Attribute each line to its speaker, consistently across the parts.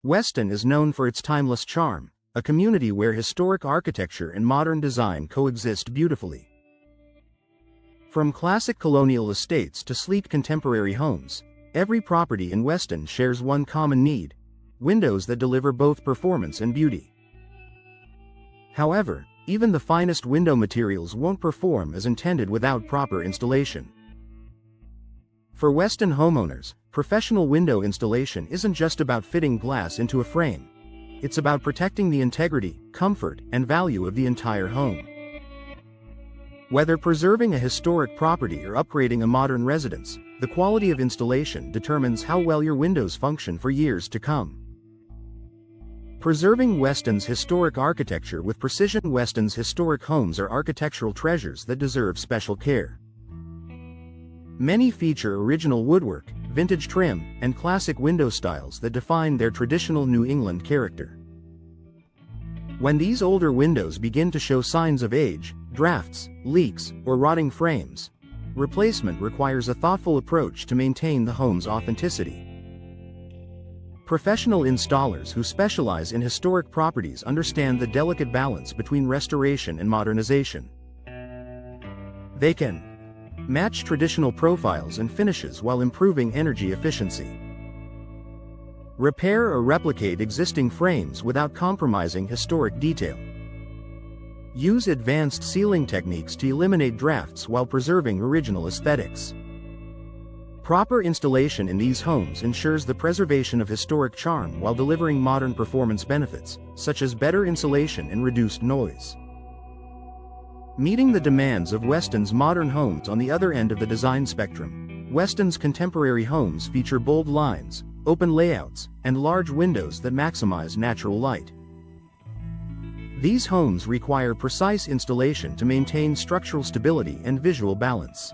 Speaker 1: Weston is known for its timeless charm, a community where historic architecture and modern design coexist beautifully. From classic colonial estates to sleek contemporary homes, every property in Weston shares one common need: windows that deliver both performance and beauty. However, even the finest window materials won't perform as intended without proper installation. For Weston homeowners, professional window installation isn't just about fitting glass into a frame. It's about protecting the integrity, comfort, and value of the entire home. Whether preserving a historic property or upgrading a modern residence, the quality of installation determines how well your windows function for years to come. Preserving Weston's historic architecture with precision. Weston's historic homes are architectural treasures that deserve special care. Many feature original woodwork, vintage trim, and classic window styles that define their traditional New England character. When these older windows begin to show signs of age, drafts, leaks, or rotting frames, replacement requires a thoughtful approach to maintain the home's authenticity. Professional installers who specialize in historic properties understand the delicate balance between restoration and modernization. They can match traditional profiles and finishes while improving energy efficiency, repair or replicate existing frames without compromising historic detail, use advanced sealing techniques to eliminate drafts while preserving original aesthetics. Proper installation in these homes ensures the preservation of historic charm while delivering modern performance benefits, such as better insulation and reduced noise. Meeting the demands of Weston's modern homes. On the other end of the design spectrum, Weston's contemporary homes feature bold lines, open layouts, and large windows that maximize natural light. These homes require precise installation to maintain structural stability and visual balance.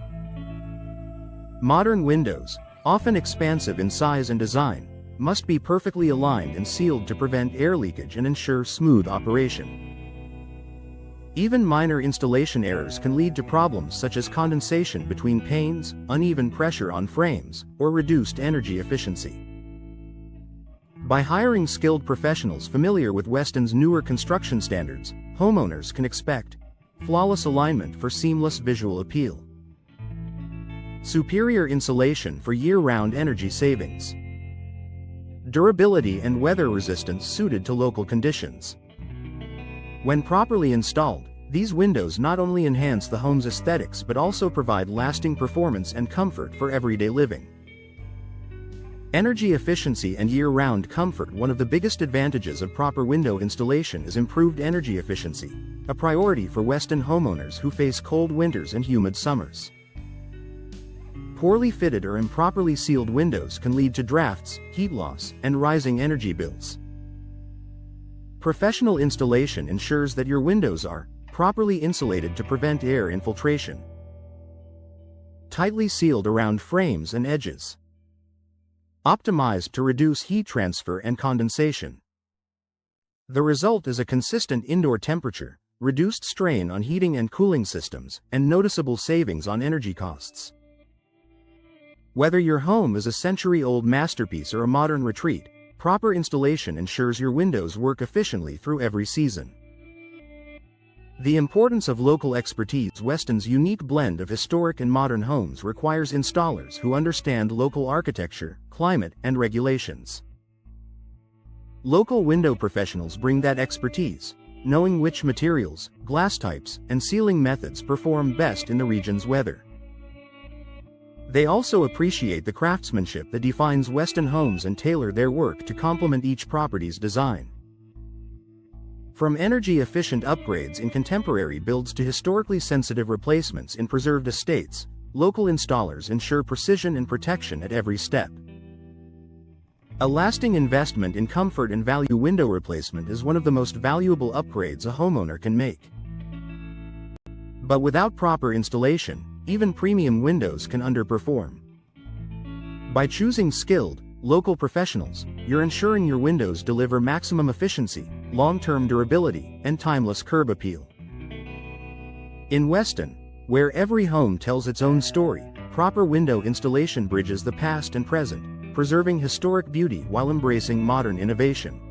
Speaker 1: Modern windows, often expansive in size and design, must be perfectly aligned and sealed to prevent air leakage and ensure smooth operation. Even minor installation errors can lead to problems such as condensation between panes, uneven pressure on frames, or reduced energy efficiency. By hiring skilled professionals familiar with Weston's newer construction standards, homeowners can expect flawless alignment for seamless visual appeal, superior insulation for year-round energy savings, durability and weather resistance suited to local conditions. When properly installed, these windows not only enhance the home's aesthetics but also provide lasting performance and comfort for everyday living. Energy efficiency and year-round comfort. One of the biggest advantages of proper window installation is improved energy efficiency, a priority for Weston homeowners who face cold winters and humid summers. Poorly fitted or improperly sealed windows can lead to drafts, heat loss, and rising energy bills. Professional installation ensures that your windows are properly insulated to prevent air infiltration, tightly sealed around frames and edges, optimized to reduce heat transfer and condensation. The result is a consistent indoor temperature, reduced strain on heating and cooling systems, and noticeable savings on energy costs. Whether your home is a century-old masterpiece or a modern retreat, proper installation ensures your windows work efficiently through every season. The importance of local expertise. Weston's unique blend of historic and modern homes requires installers who understand local architecture, climate, and regulations. Local window professionals bring that expertise, knowing which materials, glass types, and sealing methods perform best in the region's weather. They also appreciate the craftsmanship that defines Weston homes and tailor their work to complement each property's design. From energy-efficient upgrades in contemporary builds to historically sensitive replacements in preserved estates, local installers ensure precision and protection at every step. A lasting investment in comfort and value. Window replacement is one of the most valuable upgrades a homeowner can make. But without proper installation, even premium windows can underperform. By choosing skilled, local professionals, you're ensuring your windows deliver maximum efficiency, long-term durability, and timeless curb appeal. In Weston, where every home tells its own story, proper window installation bridges the past and present, preserving historic beauty while embracing modern innovation.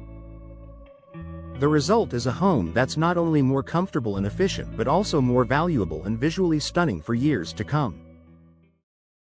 Speaker 1: The result is a home that's not only more comfortable and efficient but also more valuable and visually stunning for years to come.